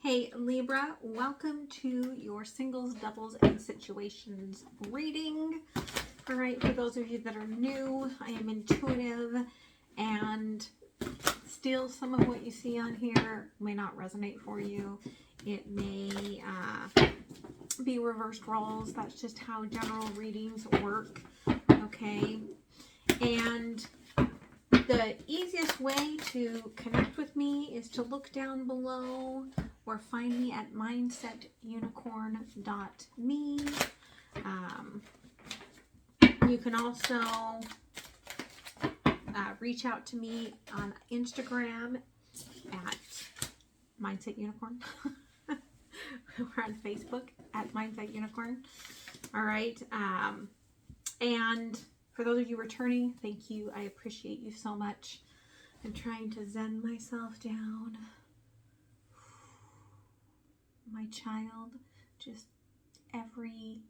Hey Libra, welcome to your singles, doubles, and situations reading. All right, for those of you that are new, I am intuitive, and still some of what you see on here may not resonate for you. It may be reversed roles. That's just how general readings work, okay? And the easiest way to connect with me is to look down below or find me at MindsetUnicorn.me. You can also reach out to me on Instagram at MindsetUnicorn. We're on Facebook at MindsetUnicorn. All right. And for those of you returning, thank you. I appreciate you so much. I'm trying to zen myself down. My child, just every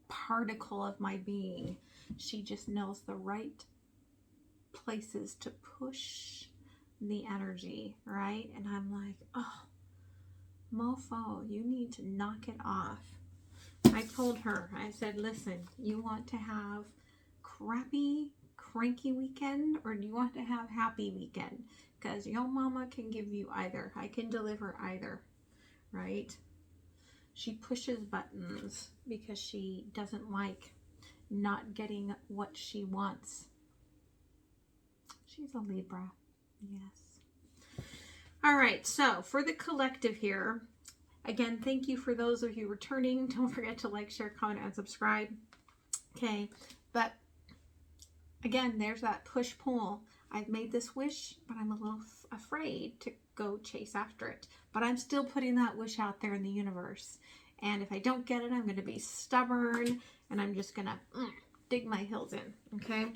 particle of my being, she just knows the right places to push the energy, right? And I'm like, oh, mofo, you need to knock it off. I told her, I said, listen, you want to have crappy, cranky weekend, or do you want to have happy weekend? Because your mama can give you either. I can deliver either, right? She pushes buttons because she doesn't like not getting what she wants. She's a Libra, yes. All right, so for the collective here, again, thank you for those of you returning. Don't forget to like, share, comment, and subscribe. Okay, but again, there's that push-pull. I've made this wish, but I'm a little afraid to go chase after it. But I'm still putting that wish out there in the universe. And if I don't get it, I'm going to be stubborn, and I'm just going to dig my heels in, okay?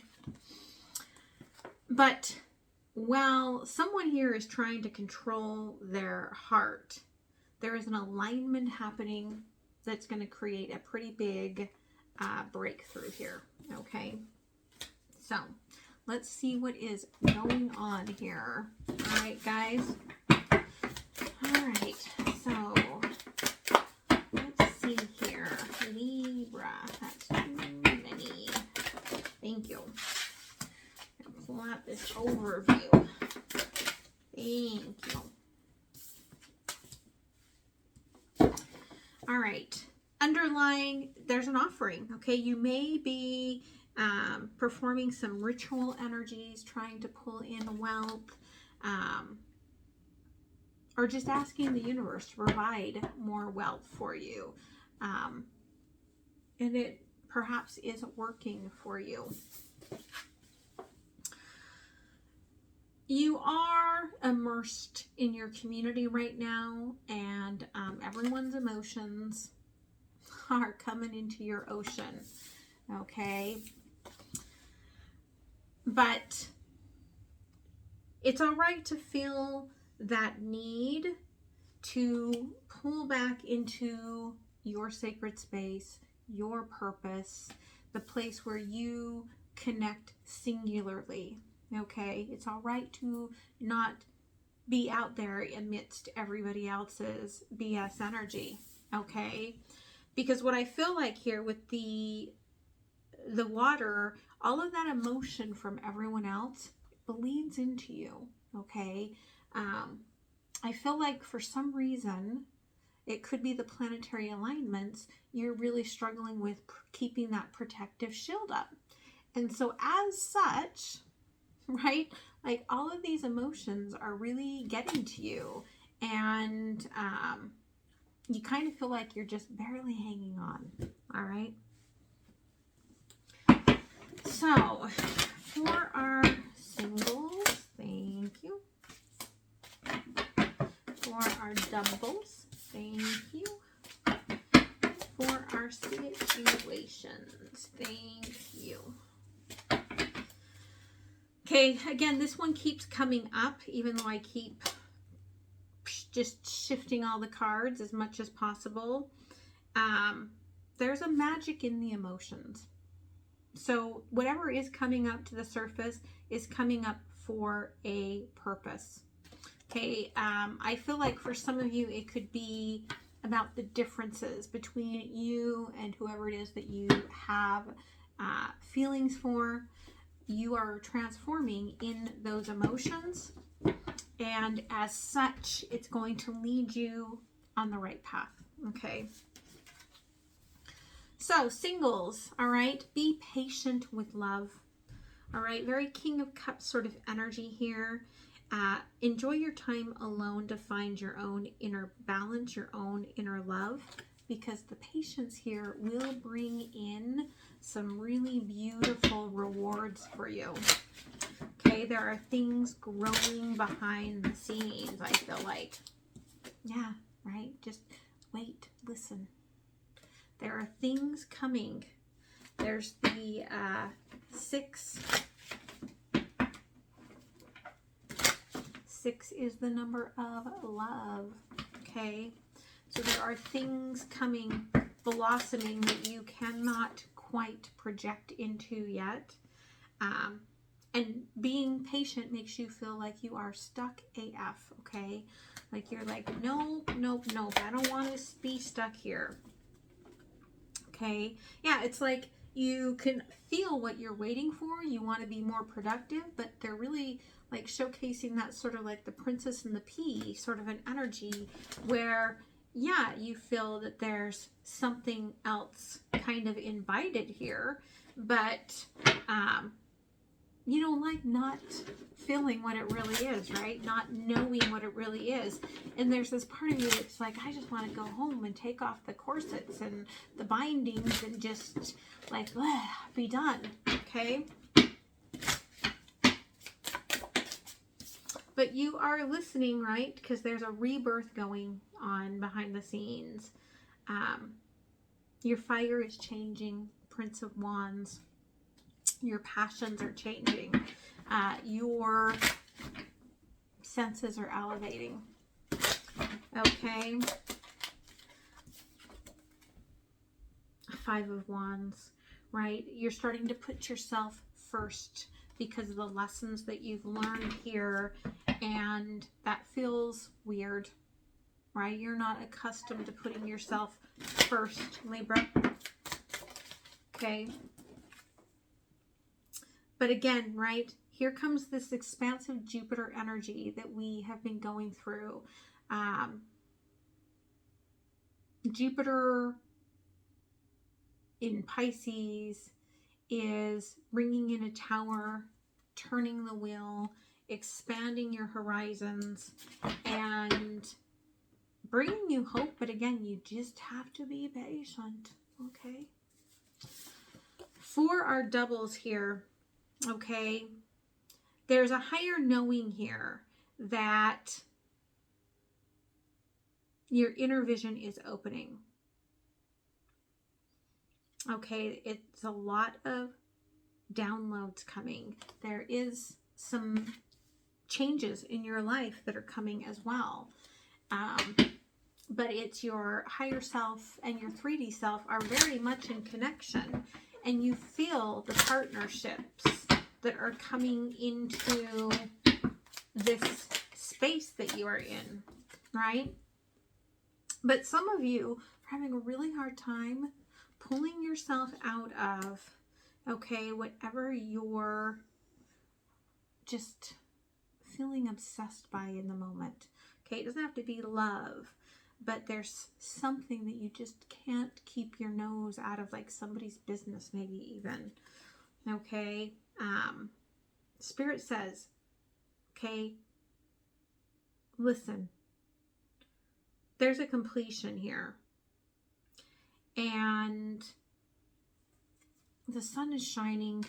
But while someone here is trying to control their heart, there is an alignment happening that's going to create a pretty big breakthrough here, okay? So let's see what is going on here. All right, guys. All right, so let's see here. Libra, that's too many. Thank you. I'll pull out this overview. Thank you. All right, underlying, there's an offering, okay? You may be performing some ritual energies, trying to pull in wealth, or just asking the universe to provide more wealth for you. And it perhaps isn't working for you. You are immersed in your community right now, and everyone's emotions are coming into your ocean, okay? But it's all right to feel that need to pull back into your sacred space, your purpose, the place where you connect singularly, okay? It's all right to not be out there amidst everybody else's BS energy, okay? Because what I feel like here with the water, all of that emotion from everyone else bleeds into you, okay? I feel like for some reason, it could be the planetary alignments, you're really struggling with keeping that protective shield up. And so as such, right, like all of these emotions are really getting to you, and you kind of feel like you're just barely hanging on, all right? So, for our singles, thank you. For our doubles, thank you. For our situations, thank you. Okay, again, this one keeps coming up, even though I keep just shifting all the cards as much as possible. There's a magic in the emotions. So whatever is coming up to the surface is coming up for a purpose. Okay, I feel like for some of you, it could be about the differences between you and whoever it is that you have feelings for. You are transforming in those emotions, and as such, it's going to lead you on the right path. Okay. So, singles, all right, be patient with love. All right, very King of Cups sort of energy here. Enjoy your time alone to find your own inner balance, your own inner love, because the patience here will bring in some really beautiful rewards for you. Okay, there are things growing behind the scenes, I feel like. Yeah, right? Just wait, listen. There are things coming. There's the 6. 6 is the number of love. Okay, so there are things coming, blossoming that you cannot quite project into yet. And being patient makes you feel like you are stuck AF, okay? Like you're like, nope, nope, nope. I don't want to be stuck here. Okay? Yeah, it's like you can feel what you're waiting for. You want to be more productive, but they're really like showcasing that sort of like the Princess and the Pea sort of an energy where, yeah, you feel that there's something else kind of invited here, but you don't like not feeling what it really is, right? Not knowing what it really is. And there's this part of you that's like, I just want to go home and take off the corsets and the bindings and just like, be done, okay? But you are listening, right? Because there's a rebirth going on behind the scenes. Your fire is changing, Prince of Wands. Your passions are changing. Your senses are elevating. Okay. 5 of Wands, right? You're starting to put yourself first because of the lessons that you've learned here, and that feels weird, right? You're not accustomed to putting yourself first, Libra. Okay. But again, right, here comes this expansive Jupiter energy that we have been going through. Jupiter in Pisces is bringing in a tower, turning the wheel, expanding your horizons, and bringing you hope. But again, you just have to be patient, okay? For our doubles here, okay, there's a higher knowing here that your inner vision is opening. Okay, it's a lot of downloads coming. There is some changes in your life that are coming as well. But it's your higher self and your 3D self are very much in connection, and you feel the partnerships that are coming into this space that you are in, right? But some of you are having a really hard time pulling yourself out of, okay, whatever you're just feeling obsessed by in the moment. Okay, it doesn't have to be love, but there's something that you just can't keep your nose out of, like somebody's business, maybe even. Okay, Spirit says, okay, listen, there's a completion here, and the sun is shining.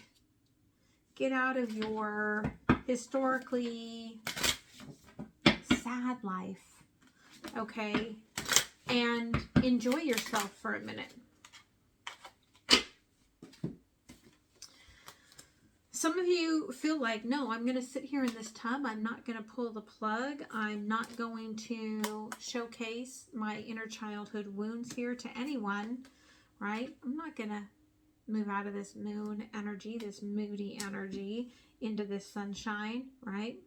Get out of your historically sad life, okay, and enjoy yourself for a minute. Some of you feel like, no, I'm going to sit here in this tub. I'm not going to pull the plug. I'm not going to showcase my inner childhood wounds here to anyone, right? I'm not going to move out of this moon energy, this moody energy, into this sunshine, right?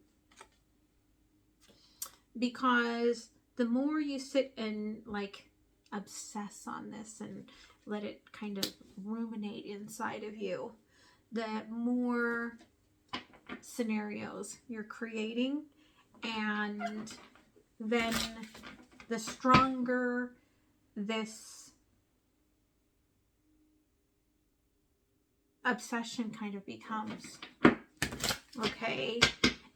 because the more you sit and like obsess on this and let it kind of ruminate inside of you, the more scenarios you're creating, and then the stronger this obsession kind of becomes. Okay?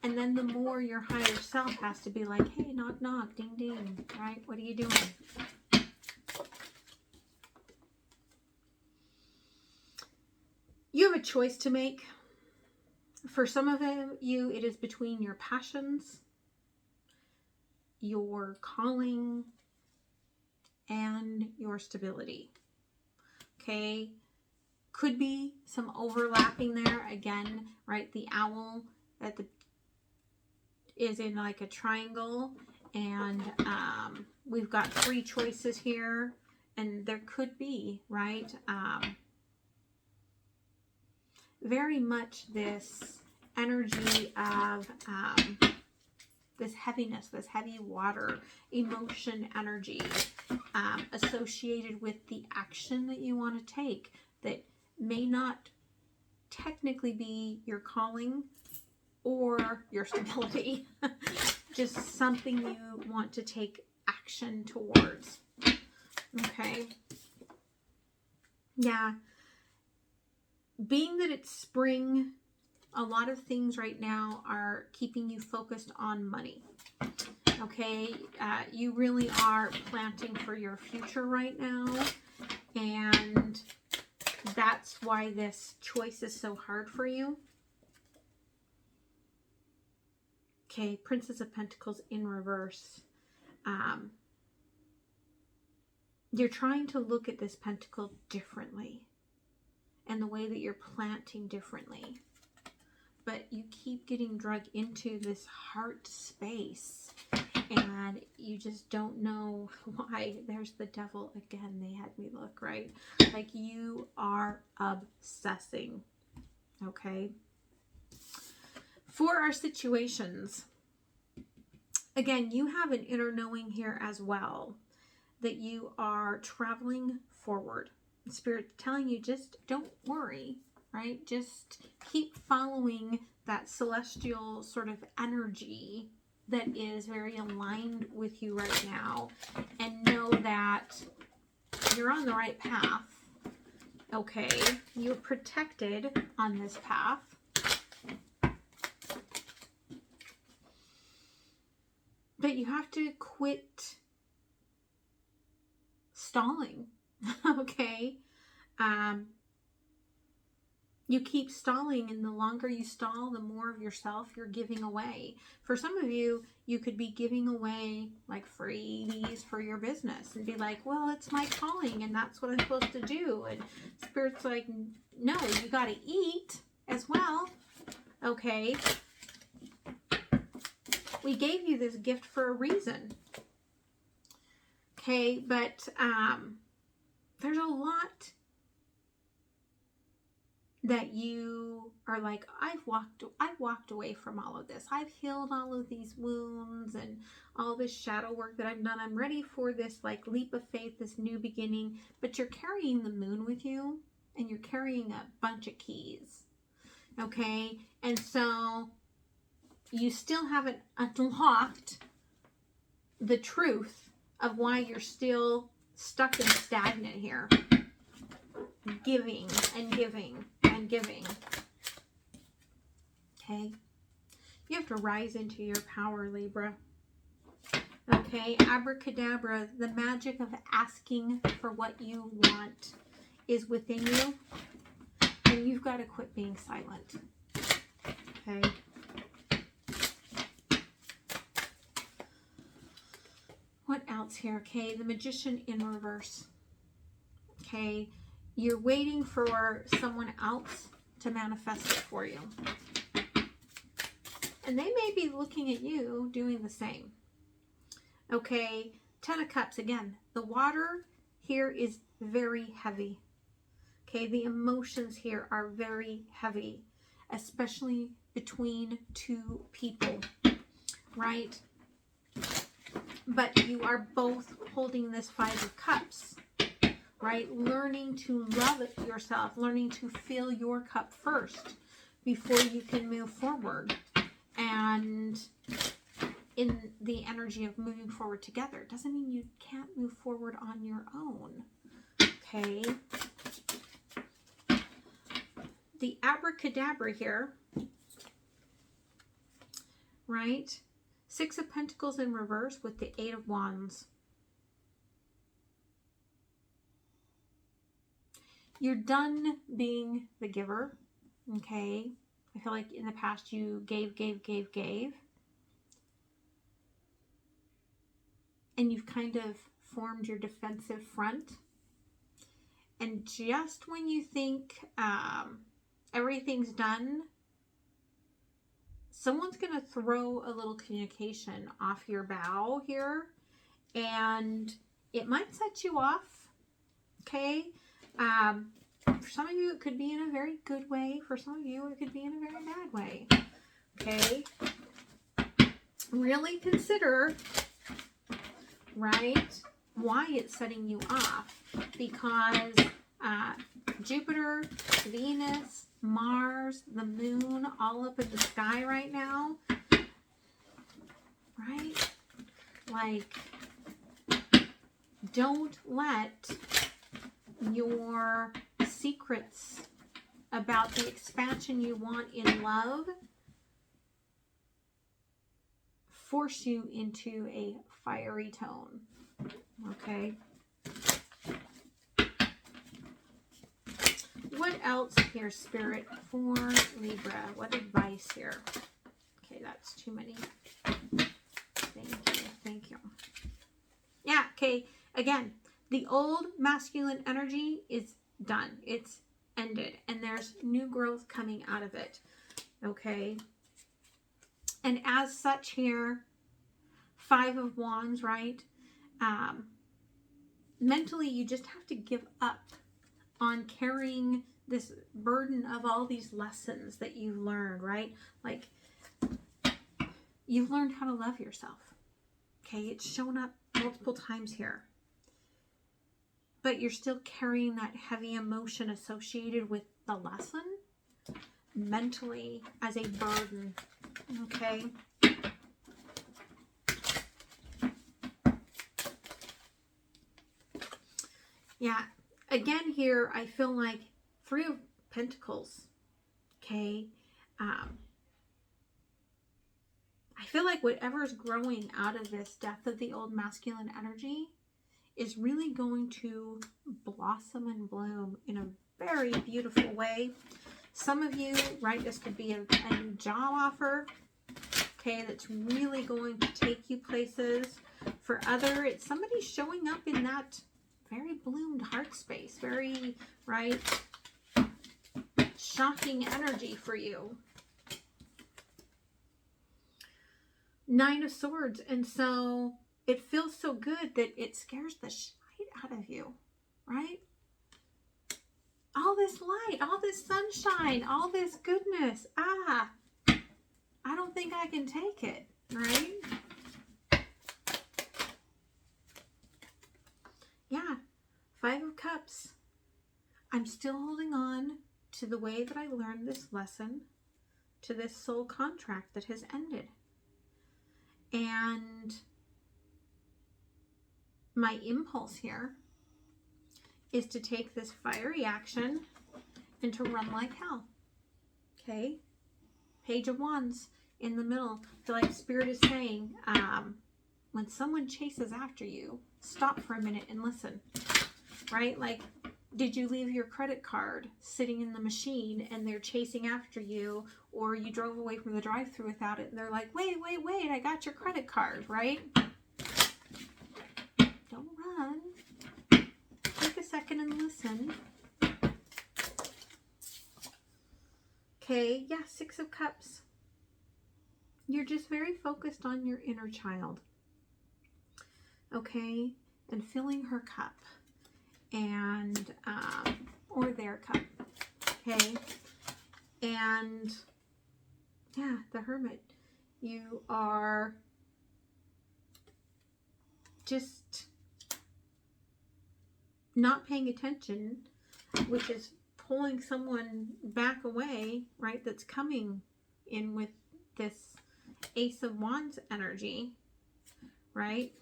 And then the more your higher self has to be like, hey, knock, knock, ding, ding, right? What are you doing? You have a choice to make. For some of you, it is between your passions, your calling, and your stability. Okay? Could be some overlapping there. Again, right? The owl at the is in like a triangle, and we've got 3 choices here, and there could be, right, very much this energy of this heaviness, this heavy water emotion energy associated with the action that you want to take that may not technically be your calling or your stability, just something you want to take action towards. Okay. Yeah. Being that it's spring, a lot of things right now are keeping you focused on money. Okay. You really are planting for your future right now. And that's why this choice is so hard for you. Okay, Princess of Pentacles in reverse. You're trying to look at this pentacle differently and the way that you're planting differently. But you keep getting dragged into this heart space and you just don't know why. There's the devil again. They had me look, right? Like you are obsessing. Okay. For our situations, again, you have an inner knowing here as well that you are traveling forward. Spirit telling you just don't worry, right? Just keep following that celestial sort of energy that is very aligned with you right now, and know that you're on the right path. Okay, you're protected on this path. But you have to quit stalling, okay? You keep stalling, and the longer you stall, the more of yourself you're giving away. For some of you, you could be giving away like freebies for your business and be like, well, it's my calling and that's what I'm supposed to do. And Spirit's like, no, you got to eat as well, okay? We gave you this gift for a reason. Okay, but there's a lot that you are like, I've walked away from all of this. I've healed all of these wounds and all this shadow work that I've done. I'm ready for this like leap of faith, this new beginning. But you're carrying the moon with you, and you're carrying a bunch of keys. Okay, and so you still haven't unlocked the truth of why you're still stuck and stagnant here. Giving and giving and giving. Okay? You have to rise into your power, Libra. Okay? Abracadabra, the magic of asking for what you want is within you. And you've got to quit being silent. Okay? What else here? Okay, the Magician in reverse. Okay, you're waiting for someone else to manifest it for you. And they may be looking at you doing the same. Okay, 10 of Cups again. The water here is very heavy. Okay, the emotions here are very heavy, especially between 2 people, right? But you are both holding this Five of Cups, right? Learning to love yourself, learning to fill your cup first before you can move forward. And in the energy of moving forward together, doesn't mean you can't move forward on your own. Okay. The abracadabra here, right? Six of Pentacles in reverse with the Eight of Wands. You're done being the giver, okay? I feel like in the past you gave. And you've kind of formed your defensive front. And just when you think everything's done, someone's going to throw a little communication off your bow here. And it might set you off, okay? For some of you, it could be in a very good way. For some of you, it could be in a very bad way, okay? Really consider, right, why it's setting you off. Because Jupiter, Venus, Mars, the moon, all up in the sky right now, right? Like, don't let your secrets about the expansion you want in love force you into a fiery tone, okay? What else here, Spirit, for Libra? What advice here? Okay, that's too many. Thank you. Yeah, okay, again, the old masculine energy is done. It's ended, and there's new growth coming out of it, okay? And as such here, Five of Wands, right? Mentally, you just have to give up on carrying this burden of all these lessons that you've learned, right? Like, you've learned how to love yourself, okay? It's shown up multiple times here. But you're still carrying that heavy emotion associated with the lesson mentally as a burden, okay? Yeah, again here, I feel like Three of Pentacles, okay? I feel like whatever's growing out of this death of the old masculine energy is really going to blossom and bloom in a very beautiful way. Some of you, right, this could be a new job offer, okay, that's really going to take you places. For other, it's somebody showing up in that very bloomed heart space, very, right, shocking energy for you. Nine of Swords, and so it feels so good that it scares the shit out of you, right? All this light, all this sunshine, all this goodness. I don't think I can take it, right? Yeah, Five of Cups. I'm still holding on to the way that I learned this lesson, to this soul contract that has ended. And my impulse here is to take this fiery action and to run like hell. Okay? Page of Wands in the middle. I feel like Spirit is saying, when someone chases after you, stop for a minute and listen. Right? Like, did you leave your credit card sitting in the machine and they're chasing after you, or you drove away from the drive-thru without it and they're like, wait, I got your credit card, right? Don't run. Take a second and listen. Okay, yeah, Six of Cups. You're just very focused on your inner child. Okay, and filling her cup. And, or their cup, okay? And, yeah, the Hermit. You are just not paying attention, which is pulling someone back away, right? That's coming in with this Ace of Wands energy, right?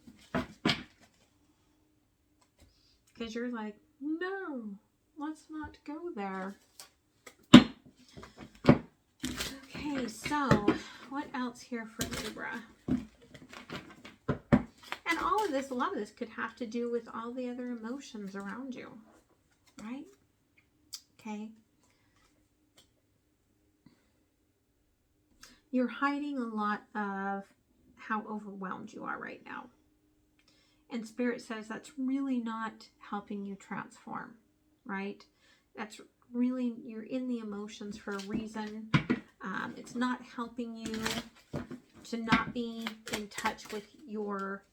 Because you're like, no, let's not go there. Okay, so what else here for Libra? And all of this, a lot of this could have to do with all the other emotions around you, right? Okay. You're hiding a lot of how overwhelmed you are right now. And Spirit says that's really not helping you transform, right? That's really, you're in the emotions for a reason. It's not helping you to not be in touch with your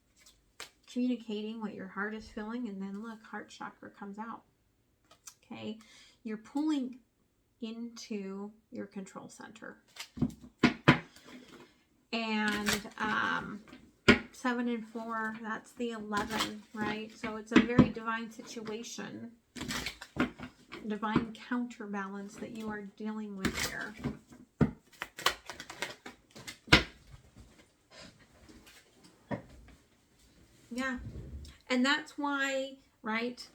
communicating what your heart is feeling. And then look, heart chakra comes out. Okay. You're pulling into your control center. And 7 and 4, that's the 11, right? So it's a very divine situation, divine counterbalance that you are dealing with here. Yeah. And that's why, right,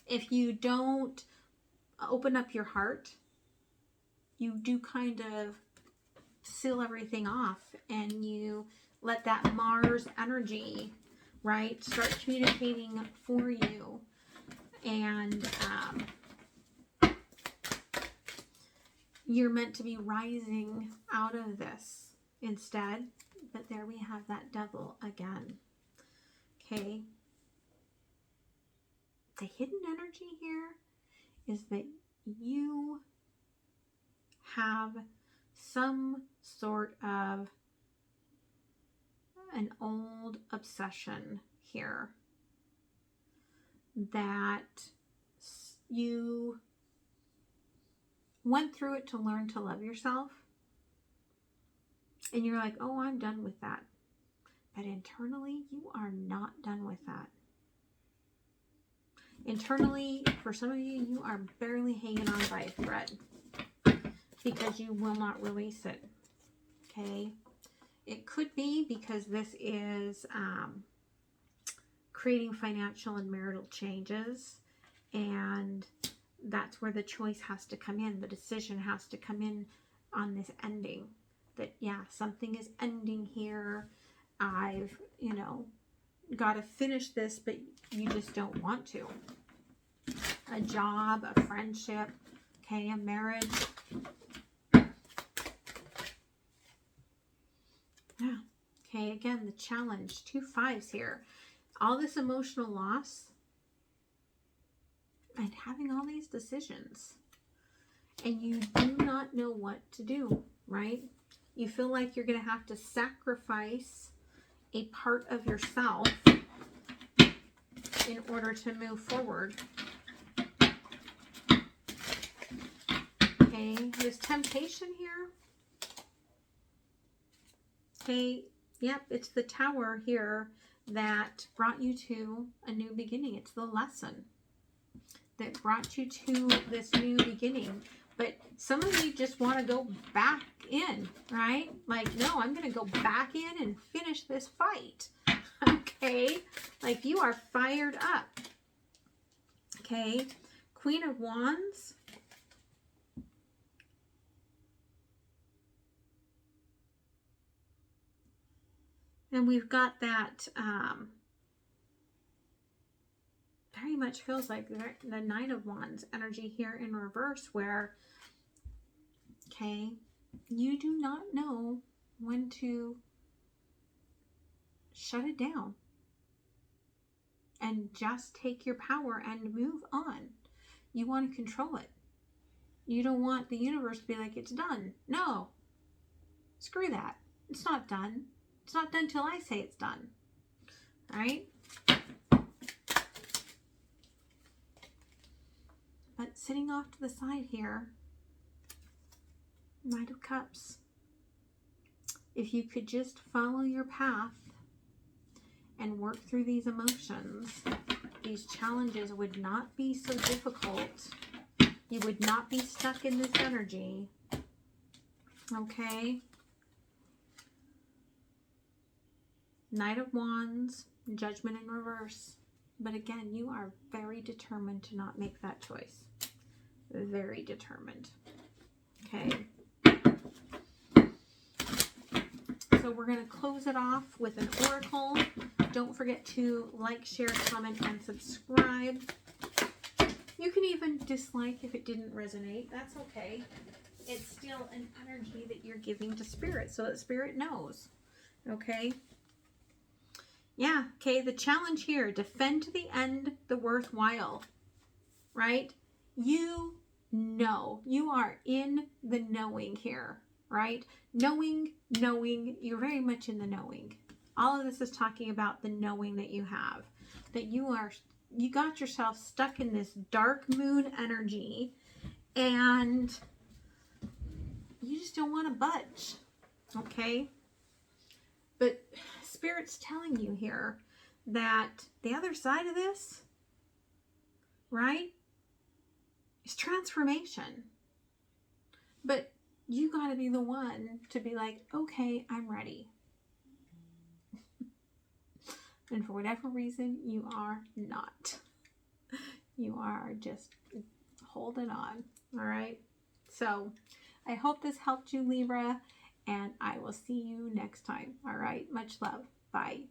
if you don't open up your heart, you do kind of seal everything off, and you let that Mars energy, right, start communicating for you. And you're meant to be rising out of this instead. But there we have that devil again. Okay. The hidden energy here is that you have some sort of an old obsession here that you went through it to learn to love yourself. And you're like, oh, I'm done with that. But internally, you are not done with that. Internally, for some of you, you are barely hanging on by a thread because you will not release it. Okay? It could be because this is creating financial and marital changes, and that's where the choice has to come in. The decision has to come in on this ending. That, yeah, something is ending here. I've, got to finish this, but you just don't want to. A job, a friendship, okay, a marriage. Yeah. Okay, again, the challenge, 2 5s here. All this emotional loss and having all these decisions. And you do not know what to do, right? You feel like you're going to have to sacrifice a part of yourself in order to move forward. Okay, this temptation here. Okay, yep, it's the Tower here that brought you to a new beginning. It's the lesson that brought you to this new beginning. But some of you just want to go back in, right? Like, no, I'm going to go back in and finish this fight. Okay? Like, you are fired up. Okay? Queen of Wands. And we've got that, very much feels like the Knight of Wands energy here in reverse, where, okay, you do not know when to shut it down and just take your power and move on. You want to control it. You don't want the universe to be like, it's done. No, screw that. It's not done. It's not done till I say it's done. All right? But sitting off to the side here, Knight of Cups. If you could just follow your path and work through these emotions, these challenges would not be so difficult. You would not be stuck in this energy. Okay? Knight of Wands, Judgment in reverse. But again, you are very determined to not make that choice. Very determined. Okay. So we're going to close it off with an oracle. Don't forget to like, share, comment, and subscribe. You can even dislike if it didn't resonate. That's okay. It's still an energy that you're giving to Spirit so that Spirit knows. Okay? Yeah, okay, the challenge here, defend to the end the worthwhile, right? You know, you are in the knowing here, right? Knowing, you're very much in the knowing. All of this is talking about the knowing that you have, that you got yourself stuck in this dark moon energy and you just don't want to budge, okay? But Spirit's telling you here that the other side of this, right, is transformation. But you got to be the one to be like, okay, I'm ready. And for whatever reason, you are not. You are just holding on, all right? So I hope this helped you, Libra, and I will see you next time, all right? Much love. Bye.